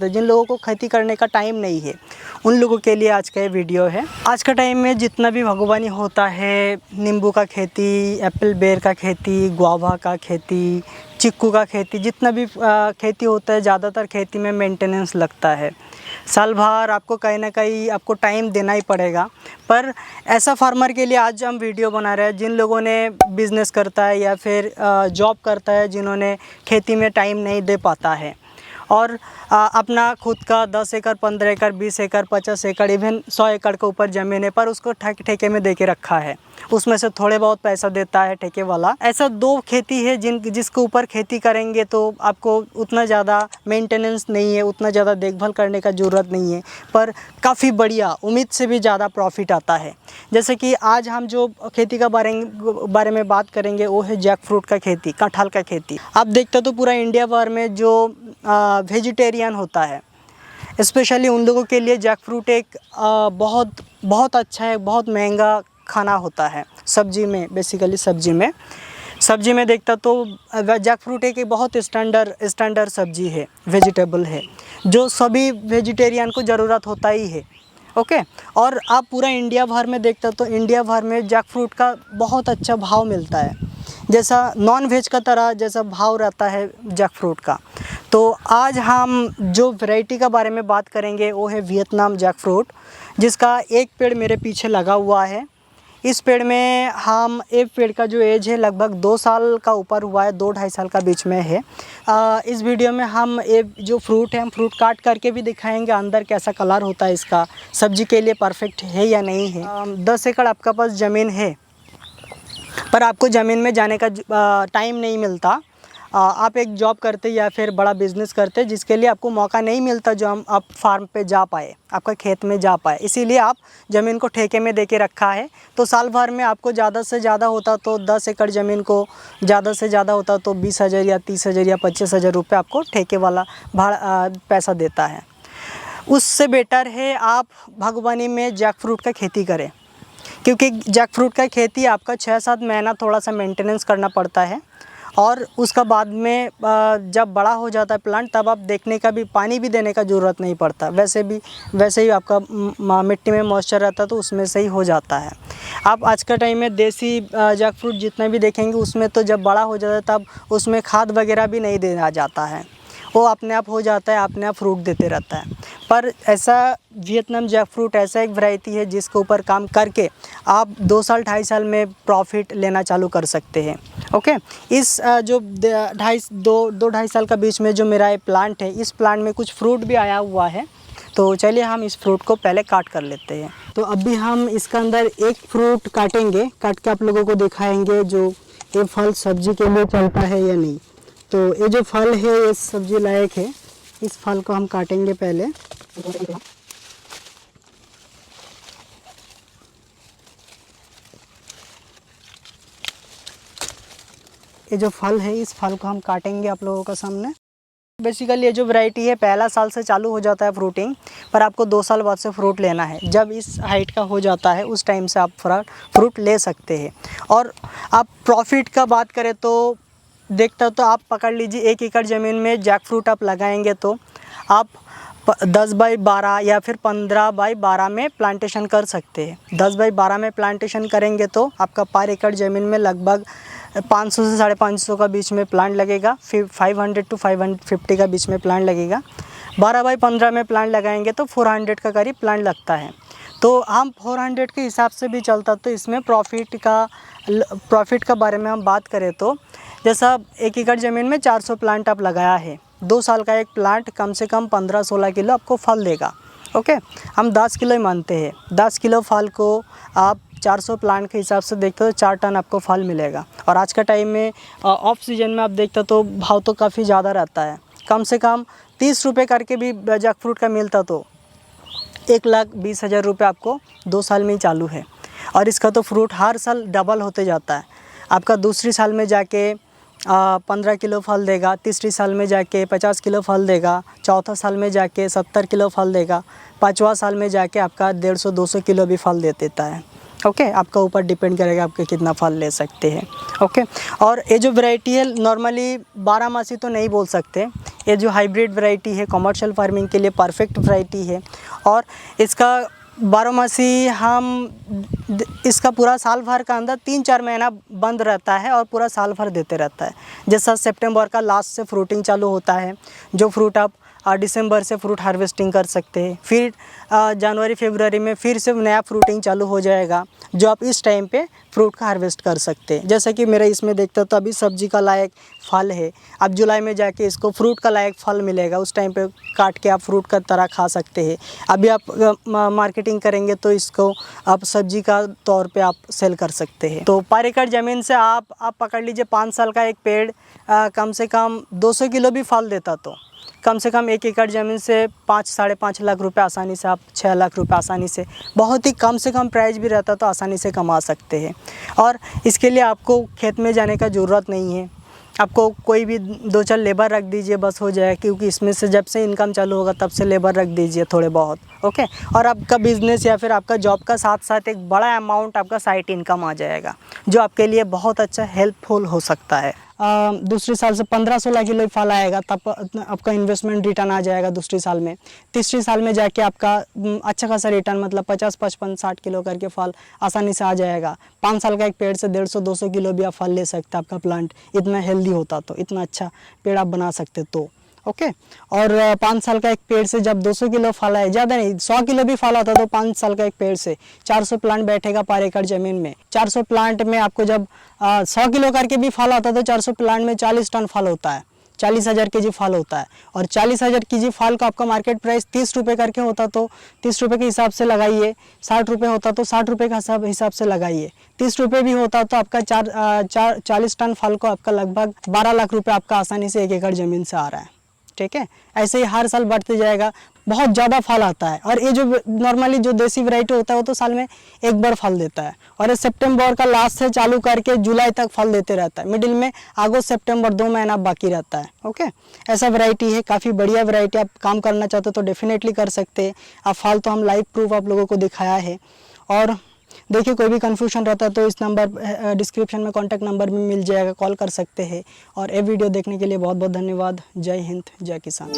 तो जिन लोगों को खेती करने का टाइम नहीं है उन लोगों के लिए आज का ये वीडियो है। आज का टाइम में जितना भी बागवानी होता है, नींबू का खेती, एप्पल बेर का खेती, गुआवा का खेती, चिक्कू का खेती, जितना भी खेती होता है, ज़्यादातर खेती में मेंटेनेंस लगता है। साल भर आपको कहीं ना कहीं आपको टाइम देना ही पड़ेगा। पर ऐसा फार्मर के लिए आज हम वीडियो बना रहे हैं जिन लोगों ने बिज़नेस करता है या फिर जॉब करता है, जिन्होंने खेती में टाइम नहीं दे पाता है और अपना खुद का 10 एकड़, 15 एकड़, 20 एकड़, 50 एकड़, इवन 100 एकड़ के ऊपर ज़मीन है, पर उसको ठेके में दे के रखा है। उसमें से थोड़े बहुत पैसा देता है ठेके वाला। ऐसा 2 खेती है जिसके ऊपर खेती करेंगे तो आपको उतना ज़्यादा मेंटेनेंस नहीं है, उतना ज़्यादा देखभाल करने का ज़रूरत नहीं है, पर काफ़ी बढ़िया, उम्मीद से भी ज़्यादा प्रॉफिट आता है। जैसे कि आज हम जो खेती का बारे में बात करेंगे वो है जैक फ्रूट का खेती, कटहल का खेती। आप देखते तो पूरा इंडिया भर में जो वेजिटेरियन होता है, स्पेशली उन लोगों के लिए जैक फ्रूट एक बहुत अच्छा है, बहुत महंगा खाना होता है सब्जी में। बेसिकली सब्जी में देखता तो जैक फ्रूट एक बहुत स्टैंडर्ड सब्जी है, वेजिटेबल है, जो सभी वेजिटेरियन को ज़रूरत होता ही है। ओके। और आप पूरा इंडिया भर में देखता तो इंडिया भर में जैक फ्रूट का बहुत अच्छा भाव मिलता है, जैसा नॉन वेज का तरह जैसा भाव रहता है जैक फ्रूट का। तो आज हम जो वैरायटी का बारे में बात करेंगे वो है वियतनाम जैक फ्रूट, जिसका एक पेड़ मेरे पीछे लगा हुआ है। इस पेड़ में एक पेड़ का जो एज है लगभग 2 साल का ऊपर हुआ है, 2-2.5 साल का बीच में है। इस वीडियो में हम जो फ्रूट है, हम फ्रूट काट करके भी दिखाएंगे अंदर कैसा कलर होता है इसका, सब्जी के लिए परफेक्ट है या नहीं है। 10 एकड़ आपका पास ज़मीन है पर आपको ज़मीन में जाने का टाइम नहीं मिलता। आप एक जॉब करते या फिर बड़ा बिज़नेस करते जिसके लिए आपको मौका नहीं मिलता जो आप फार्म पे जा पाए, आपका खेत में जा पाए, इसीलिए आप ज़मीन को ठेके में दे के रखा है। तो साल भर में आपको ज़्यादा से ज़्यादा होता तो 10 एकड़ ज़मीन को ज़्यादा से ज़्यादा होता तो 20,000 या 30,000 या 25,000 रुपये आपको ठेके वाला पैसा देता है। उससे बेटर है आप बागवानी में जैक फ्रूट का खेती करें, क्योंकि जैक फ्रूट का खेती आपका 6-7 महीना थोड़ा सा मेंटेनेंस करना पड़ता है और उसका बाद में जब बड़ा हो जाता है प्लांट तब आप देखने का भी, पानी भी देने का ज़रूरत नहीं पड़ता। वैसे ही आपका मिट्टी में मॉइस्चर रहता है तो उसमें से ही हो जाता है। आप आज का टाइम में देसी जैक फ्रूट जितना भी देखेंगे उसमें तो जब बड़ा हो जाता है तब उसमें खाद वगैरह भी नहीं देना जाता है, वो अपने आप हो जाता है, अपने आप फ्रूट देते रहता है। पर ऐसा वियतनाम जैक फ्रूट ऐसा एक वैरायटी है जिसके ऊपर काम करके आप 2 साल 2.5 साल में प्रॉफिट लेना चालू कर सकते हैं। ओके। इस जो 2-2.5 साल का बीच में जो मेरा ये प्लांट है, इस प्लांट में कुछ फ्रूट भी आया हुआ है। तो चलिए हम इस फ्रूट को पहले काट कर लेते हैं। तो अभी हम इसका अंदर एक फ्रूट काटेंगे, काट के आप लोगों को दिखाएंगे जो ये फल सब्जी के लिए चलता है या नहीं। तो ये जो फल है ये सब्जी लायक है, इस फल को हम काटेंगे पहले। ये जो फल है इस फल को हम काटेंगे आप लोगों का सामने। बेसिकली ये जो वैरायटी है पहला साल से चालू हो जाता है फ्रूटिंग, पर आपको 2 साल बाद से फ्रूट लेना है। जब इस हाइट का हो जाता है उस टाइम से आप फ्रूट ले सकते हैं। और आप प्रॉफिट का बात करें तो देखता तो आप पकड़ लीजिए 1 एकड़ ज़मीन में जैक फ्रूट आप लगाएंगे तो आप 10 बाई 12 या फिर 15 बाई 12 में प्लांटेशन कर सकते हैं। 10 बाई 12 में प्लांटेशन करेंगे तो आपका पर एकड़ ज़मीन में लगभग 500 से 550 का बीच में प्लांट लगेगा, फिर 500 to 550 का बीच में प्लांट लगेगा। 12 बाई 15 में प्लांट लगाएंगे तो 400 का करीब प्लांट लगता है। तो हम 400 के हिसाब से भी चलता तो इसमें प्रॉफिट का बारे में हम बात करें तो जैसा 1 एकड़ ज़मीन में 400 प्लांट आप लगाया है, 2 साल का एक प्लांट कम से कम 15-16 किलो आपको फल देगा। ओके। हम 10 किलो ही मानते हैं, 10 किलो फल को आप 400 प्लांट के हिसाब से देखते हो 4 टन आपको फल मिलेगा। और आज का टाइम में ऑफ सीजन में आप देखते तो भाव तो काफ़ी ज़्यादा रहता है, कम से कम 30 रुपये करके भी जैक फ्रूट का मिलता तो 1,20,000 रुपये आपको 2 साल में ही चालू है। और इसका तो फ्रूट हर साल डबल होते जाता है। आपका दूसरी साल में जाके 15 किलो फल देगा, तीसरी साल में जाके 50 किलो फल देगा, चौथा साल में जाके 70 किलो फल देगा, 5वां साल में जाके आपका 150-200 किलो भी फल दे देता है। ओके आपका ऊपर डिपेंड करेगा आपके कितना फल ले सकते हैं। ओके और ये जो वैरायटी है नॉर्मली 12 मासी तो नहीं बोल सकते, ये जो हाइब्रिड वैरायटी है कमर्शियल फार्मिंग के लिए परफेक्ट वैरायटी है। और इसका 12 मासी इसका पूरा साल भर का अंदर 3-4 महीना बंद रहता है और पूरा साल भर देते रहता है। जैसा सितंबर का लास्ट से फ्रूटिंग चालू होता है, जो फ्रूट आप दिसंबर से फ्रूट हार्वेस्टिंग कर सकते हैं। फिर जनवरी फरवरी में फिर से नया फ्रूटिंग चालू हो जाएगा, जो आप इस टाइम पे फ्रूट का हार्वेस्ट कर सकते हैं। जैसा कि मेरा इसमें देखता तो अभी सब्जी का लायक फल है, अब जुलाई में जाके इसको फ्रूट का लायक फल मिलेगा, उस टाइम पे काट के आप फ्रूट का तरह खा सकते हैं। अभी आप मार्केटिंग करेंगे तो इसको आप सब्जी का तौर पे आप सेल कर सकते हैं। तो पर एकड़ ज़मीन से आप पकड़ लीजिए 5 साल का एक पेड़ कम से कम 200 किलो भी फल देता तो कम से कम 1 एकड़ ज़मीन से 5-5.5 लाख रुपए आसानी से, आप 6 लाख रुपए आसानी से, बहुत ही कम से कम प्राइस भी रहता तो आसानी से कमा सकते हैं। और इसके लिए आपको खेत में जाने का ज़रूरत नहीं है, आपको कोई भी 2-4 लेबर रख दीजिए बस हो जाए, क्योंकि इसमें से जब से इनकम चालू होगा तब से लेबर रख दीजिए थोड़े बहुत। ओके और आपका बिज़नेस या फिर आपका जॉब का साथ साथ एक बड़ा अमाउंट आपका साइड इनकम आ जाएगा, जो आपके लिए बहुत अच्छा हेल्पफुल हो सकता है। दूसरे साल से 15-16 किलो फल आएगा, तब आपका इन्वेस्टमेंट रिटर्न आ जाएगा दूसरी साल में। तीसरी साल में जाके आपका अच्छा खासा रिटर्न मतलब 50-55-60 किलो करके फल आसानी से आ जाएगा। 5 साल का एक पेड़ से 150-200 किलो भी आप फल ले सकते हैं, आपका प्लांट इतना हेल्दी होता तो, इतना अच्छा पेड़ आप बना सकते तो। ओके और 5 साल का एक पेड़ से जब 200 किलो फल आए, ज़्यादा नहीं 100 किलो भी फल आता तो 5 साल का एक पेड़ से 400 प्लांट बैठेगा पर एकड़ ज़मीन में। 400 प्लांट में आपको जब 100 किलो करके भी फल आता तो 400 प्लांट में 40 टन फल होता है, 40,000 केजी फल होता है। और 40,000 केजी फल का आपका मार्केट प्राइस 30 रुपये करके होता तो 30 रुपये के हिसाब से लगाइए, 60 रुपये होता तो 60 रुपये का हिसाब से लगाइए, 30 रुपये भी होता तो आपका 40 टन फल को आपका लगभग 12 लाख रुपये आपका आसानी से 1 एकड़ ज़मीन से आ रहा है। ठीक है, ऐसे ही हर साल बढ़ते जाएगा, बहुत ज़्यादा फल आता है। और ये जो नॉर्मली जो देसी वैरायटी होता है वो तो साल में एक बार फल देता है, और ये सितंबर का लास्ट से चालू करके जुलाई तक फल देते रहता है, मिडिल में अगस्त सितंबर 2 महीना बाकी रहता है। ओके ऐसा वैरायटी है, काफ़ी बढ़िया वैरायटी, आप काम करना चाहते हो तो डेफिनेटली कर सकते हैं। अब फल तो हम लाइव प्रूफ आप लोगों को दिखाया है। और देखिए कोई भी कन्फ्यूजन रहता है तो इस नंबर डिस्क्रिप्शन में कॉन्टैक्ट नंबर भी मिल जाएगा, कॉल कर सकते हैं। और ये वीडियो देखने के लिए बहुत बहुत धन्यवाद। जय हिंद, जय किसान।